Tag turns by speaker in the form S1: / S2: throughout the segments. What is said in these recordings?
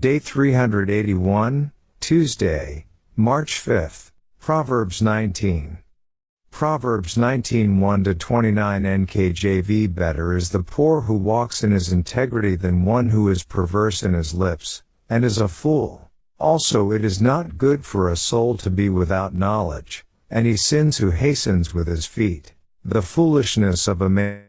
S1: Day 381, Tuesday, March 5th. Proverbs 19. Proverbs 19:1-29 NKJV. Better is the poor who walks in his integrity than one who is perverse in his lips, and is a fool. Also it is not good for a soul to be without knowledge, and he sins who hastens with his feet. The foolishness of a man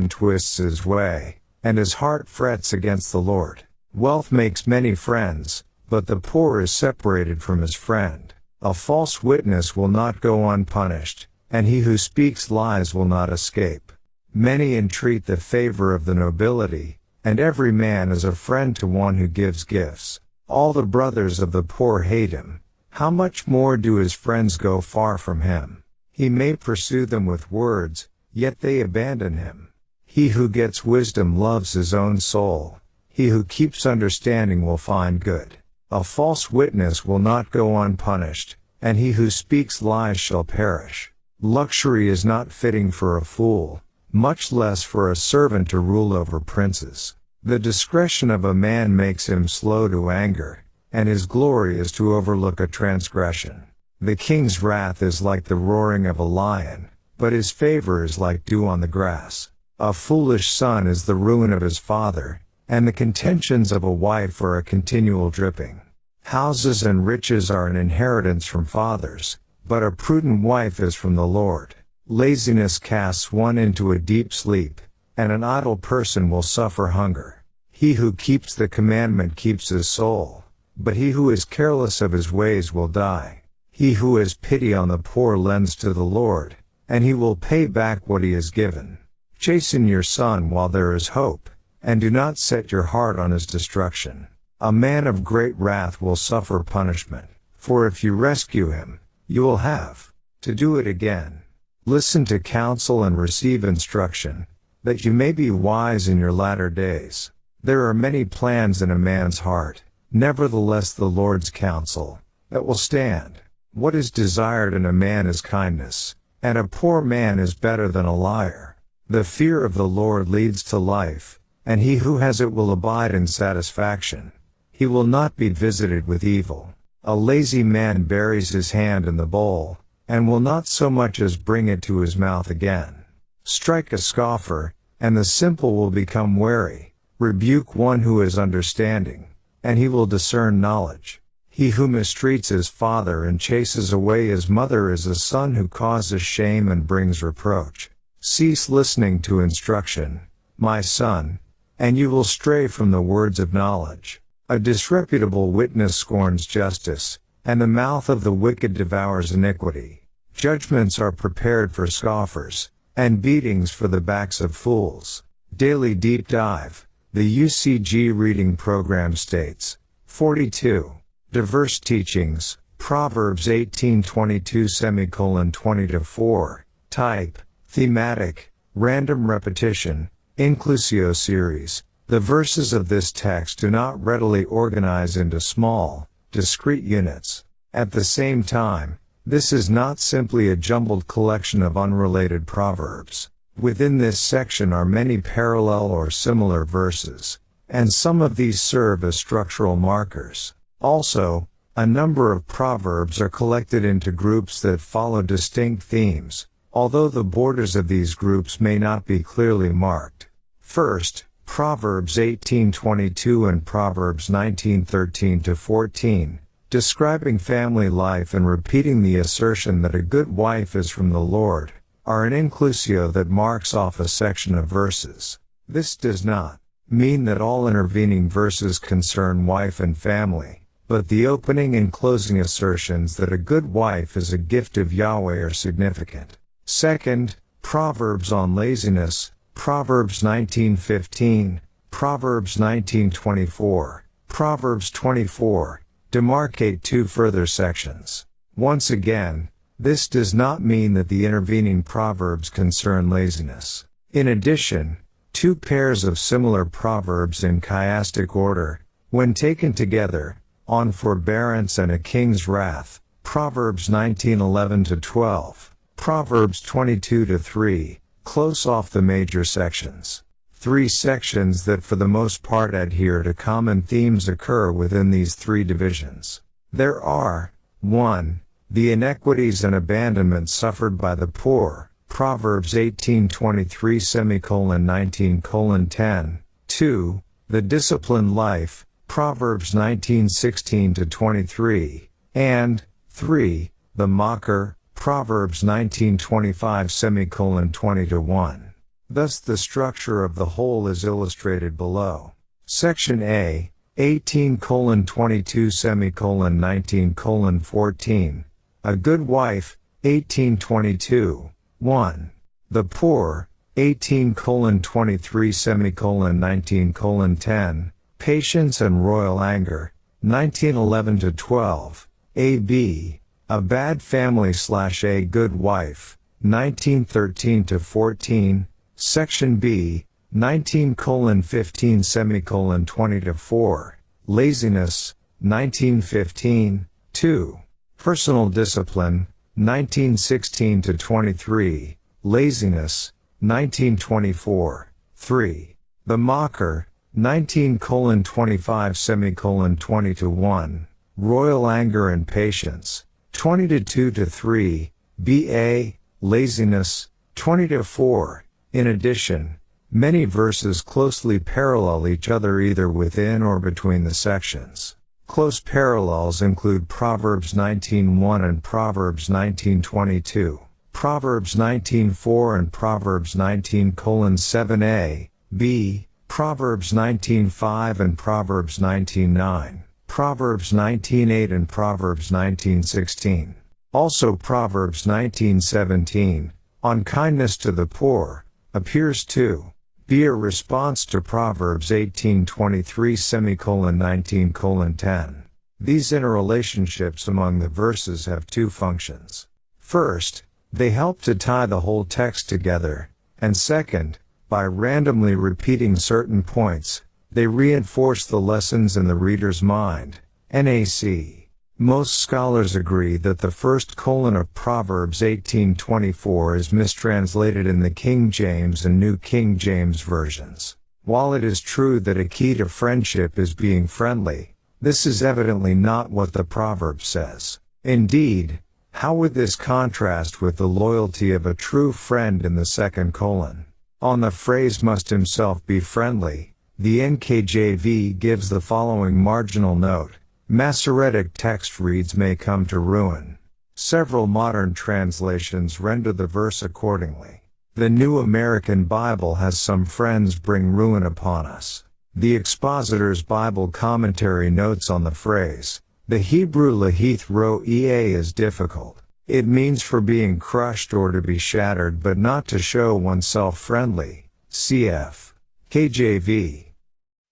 S1: twists his way, and his heart frets against the Lord. Wealth makes many friends, but the poor is separated from his friend. A false witness will not go unpunished, and he who speaks lies will not escape. Many entreat the favor of the nobility, and every man is a friend to one who gives gifts. All the brothers of the poor hate him. How much more do his friends go far from him? He may pursue them with words, yet they abandon him. He who gets wisdom loves his own soul. He who keeps understanding will find good. A false witness will not go unpunished, and he who speaks lies shall perish. Luxury is not fitting for a fool, much less for a servant to rule over princes. The discretion of a man makes him slow to anger, and his glory is to overlook a transgression. The king's wrath is like the roaring of a lion, but his favor is like dew on the grass. A foolish son is the ruin of his father, and the contentions of a wife are a continual dripping. Houses and riches are an inheritance from fathers, but a prudent wife is from the Lord. Laziness casts one into a deep sleep, and an idle person will suffer hunger. He who keeps the commandment keeps his soul, but he who is careless of his ways will die. He who has pity on the poor lends to the Lord, and he will pay back what he has given. Chasten your son while there is hope, and do not set your heart on his destruction. A man of great wrath will suffer punishment, for if you rescue him, you will have to do it again. Listen to counsel and receive instruction, that you may be wise in your latter days. There are many plans in a man's heart, nevertheless the Lord's counsel, that will stand. What is desired in a man is kindness, and a poor man is better than a liar. The fear of the Lord leads to life, and he who has it will abide in satisfaction. He will not be visited with evil. A lazy man buries his hand in the bowl, and will not so much as bring it to his mouth again. Strike a scoffer, and the simple will become wary. Rebuke one who is understanding, and he will discern knowledge. He who mistreats his father and chases away his mother is a son who causes shame and brings reproach. Cease listening to instruction, my son, and you will stray from the words of knowledge. A disreputable witness scorns justice, and the mouth of the wicked devours iniquity. Judgments are prepared for scoffers, and beatings for the backs of fools. Daily Deep Dive, the UCG Reading Program states. 42. Diverse Teachings, Proverbs 18:22-20-4, Type, Thematic, Random Repetition, Inclusio Series. The verses of this text do not readily organize into small, discrete units. At the same time, this is not simply a jumbled collection of unrelated proverbs. Within this section are many parallel or similar verses, and some of these serve as structural markers. Also, a number of proverbs are collected into groups that follow distinct themes, although the borders of these groups may not be clearly marked. First, Proverbs 18:22 and Proverbs 19:13-14, describing family life and repeating the assertion that a good wife is from the Lord, are an inclusio that marks off a section of verses. This does not mean that all intervening verses concern wife and family, but the opening and closing assertions that a good wife is a gift of Yahweh are significant. Second, Proverbs on laziness, Proverbs 19:15, Proverbs 19:24, Proverbs 24, demarcate two further sections. Once again, this does not mean that the intervening proverbs concern laziness. In addition, two pairs of similar proverbs in chiastic order, when taken together, on forbearance and a king's wrath, Proverbs 19:11-12, Proverbs 22-3, close off the major sections. Three sections that for the most part adhere to common themes occur within these three divisions. There are 1. The inequities and abandonment suffered by the poor, Proverbs 18:23:19:10. 2. The disciplined life, Proverbs 19:16-23. And 3. The mocker, Proverbs 19:25:20-1. Thus the structure of the whole is illustrated below. Section A, 18:22:19:14. A good wife, 18:22. 1. The poor, 18:23:19:10. Patience and royal anger, 19:11-12. A.B. A bad family/a good wife, 19:13-14. Section B, 19:15:20-4. Laziness, 19:15. 2. Personal discipline, 19:16-23. Laziness, 19:24. 3. The mocker, 19:25:20-1. Royal anger and patience, 20-2-3. B.A. Laziness, 20-4. In addition, many verses closely parallel each other either within or between the sections. Close parallels include Proverbs 19:1 and Proverbs 19:22, Proverbs 19:4 and Proverbs 19:7a, b, Proverbs 19:5 and Proverbs 19:9, Proverbs 19:8 and Proverbs 19:16. Also Proverbs 19:17, on kindness to the poor, appears to be a response to Proverbs 18:23:19:10. These interrelationships among the verses have two functions. First, they help to tie the whole text together, and second, by randomly repeating certain points, they reinforce the lessons in the reader's mind. NAC. Most scholars agree that the first colon of Proverbs 18:24 is mistranslated in the King James and New King James versions. While it is true that a key to friendship is being friendly, this is evidently not what the proverb says. Indeed, how would this contrast with the loyalty of a true friend in the second colon? On the phrase must himself be friendly, the NKJV gives the following marginal note. Masoretic text reads may come to ruin. Several modern translations render the verse accordingly. The New American Bible has some friends bring ruin upon us. The Expositor's Bible Commentary notes on the phrase, the Hebrew lahith ro ea is difficult. It means for being crushed or to be shattered but not to show oneself friendly. Cf. KJV.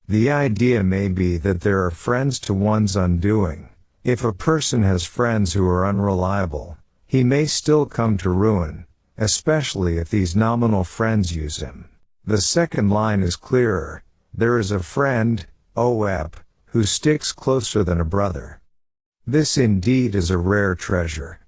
S1: The idea may be that there are friends to one's undoing. If a person has friends who are unreliable, he may still come to ruin, especially if these nominal friends use him. The second line is clearer. There is a friend, O.ep., who sticks closer than a brother. This indeed is a rare treasure.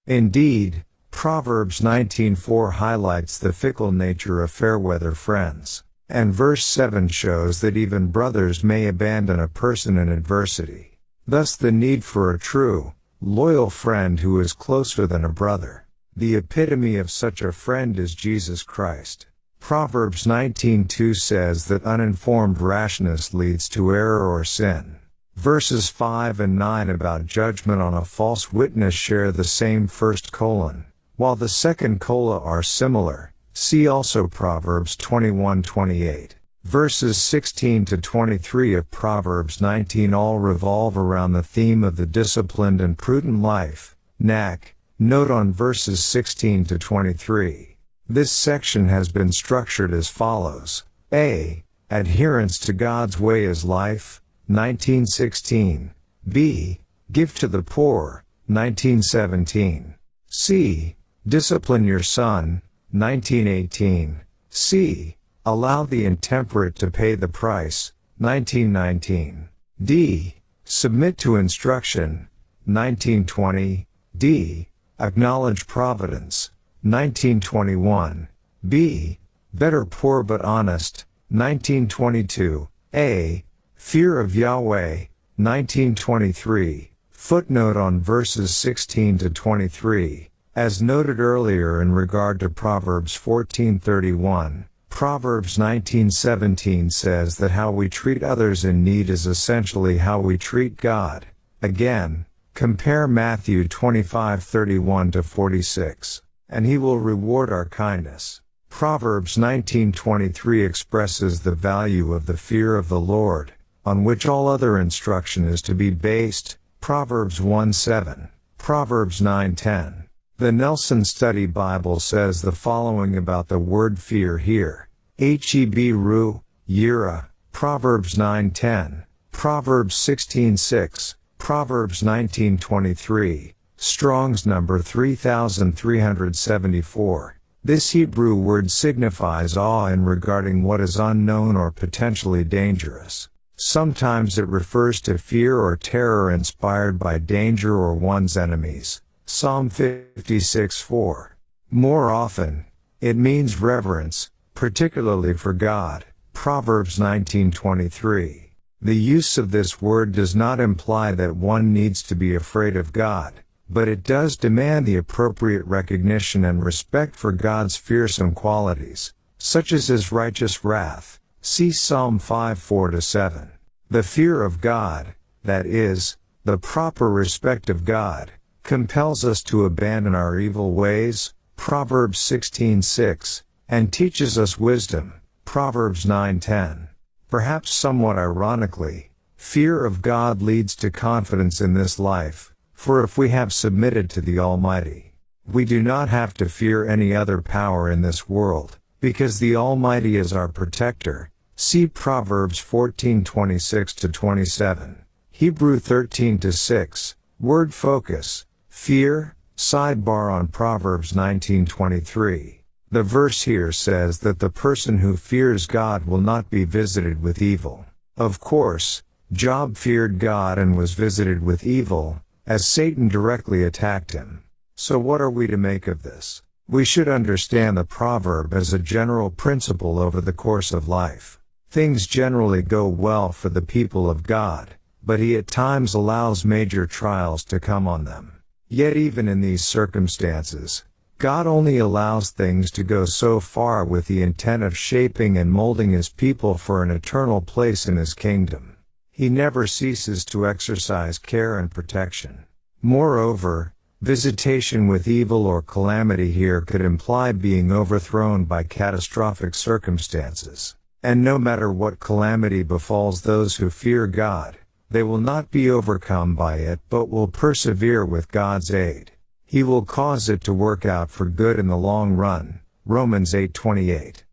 S1: Indeed, Proverbs 19:4 highlights the fickle nature of fair-weather friends. And verse 7 shows that even brothers may abandon a person in adversity. Thus the need for a true, loyal friend who is closer than a brother. The epitome of such a friend is Jesus Christ. Proverbs 19:2 says that uninformed rashness leads to error or sin. Verses 5 and 9 about judgment on a false witness share the same first colon, while the second cola are similar. See also Proverbs 21:28. Verses 16-23 of Proverbs 19 all revolve around the theme of the disciplined and prudent life. NAC. Note on verses 16-23. This section has been structured as follows. A. Adherence to God's way is life, 19:16. B. Give to the poor, 19:17. C. Discipline your son, 19:18. C. Allow the intemperate to pay the price, 19:19. D. Submit to instruction, 19:20. D. Acknowledge providence, 19:21. B. Better poor but honest, 1922, a. Fear of Yahweh, 1923, footnote on verses 16 to 23, as noted earlier in regard to Proverbs 14:31, Proverbs 19:17 says that how we treat others in need is essentially how we treat God. Again, compare Matthew 25:31 to 46, and he will reward our kindness. Proverbs 19:23 expresses the value of the fear of the Lord, on which all other instruction is to be based, Proverbs 1:7, Proverbs 9:10. The Nelson Study Bible says the following about the word fear here. Hebrew, yira, Proverbs 9:10, Proverbs 16:6, Proverbs 19:23, Strong's number 3374. This Hebrew word signifies awe in regarding what is unknown or potentially dangerous. Sometimes it refers to fear or terror inspired by danger or one's enemies. Psalm 56:4. More often, it means reverence, particularly for God. Proverbs 19:23. The use of this word does not imply that one needs to be afraid of God, but it does demand the appropriate recognition and respect for God's fearsome qualities, such as his righteous wrath. See Psalm 5:4-7. The fear of God, that is, the proper respect of God, compels us to abandon our evil ways, Proverbs 16:6, and teaches us wisdom, Proverbs 9:10. Perhaps somewhat ironically, fear of God leads to confidence in this life, for if we have submitted to the Almighty, we do not have to fear any other power in this world, because the Almighty is our protector. See Proverbs 14:26-27, Hebrew 13-6, word focus, fear, sidebar on Proverbs 19:23. The verse here says that the person who fears God will not be visited with evil. Of course, Job feared God and was visited with evil, as Satan directly attacked him. So what are we to make of this? We should understand the proverb as a general principle over the course of life. Things generally go well for the people of God, but he at times allows major trials to come on them. Yet even in these circumstances, God only allows things to go so far with the intent of shaping and molding his people for an eternal place in his kingdom. He never ceases to exercise care and protection. Moreover, visitation with evil or calamity here could imply being overthrown by catastrophic circumstances. And no matter what calamity befalls those who fear God, they will not be overcome by it but will persevere with God's aid. He will cause it to work out for good in the long run. Romans 8:28.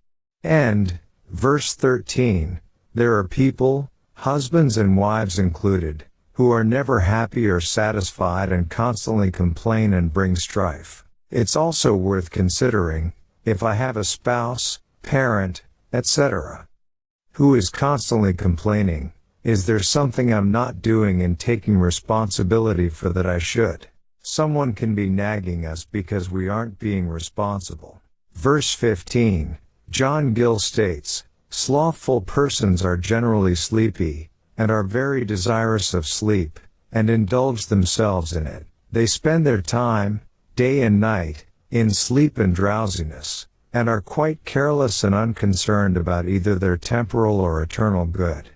S1: And, verse 13, there are people, husbands and wives included, who are never happy or satisfied and constantly complain and bring strife. It's also worth considering, if I have a spouse, parent, etc., who is constantly complaining, is there something I'm not doing and taking responsibility for that I should? Someone can be nagging us because we aren't being responsible. Verse 15, John Gill states, slothful persons are generally sleepy, and are very desirous of sleep, and indulge themselves in it. They spend their time, day and night, in sleep and drowsiness, and are quite careless and unconcerned about either their temporal or eternal good.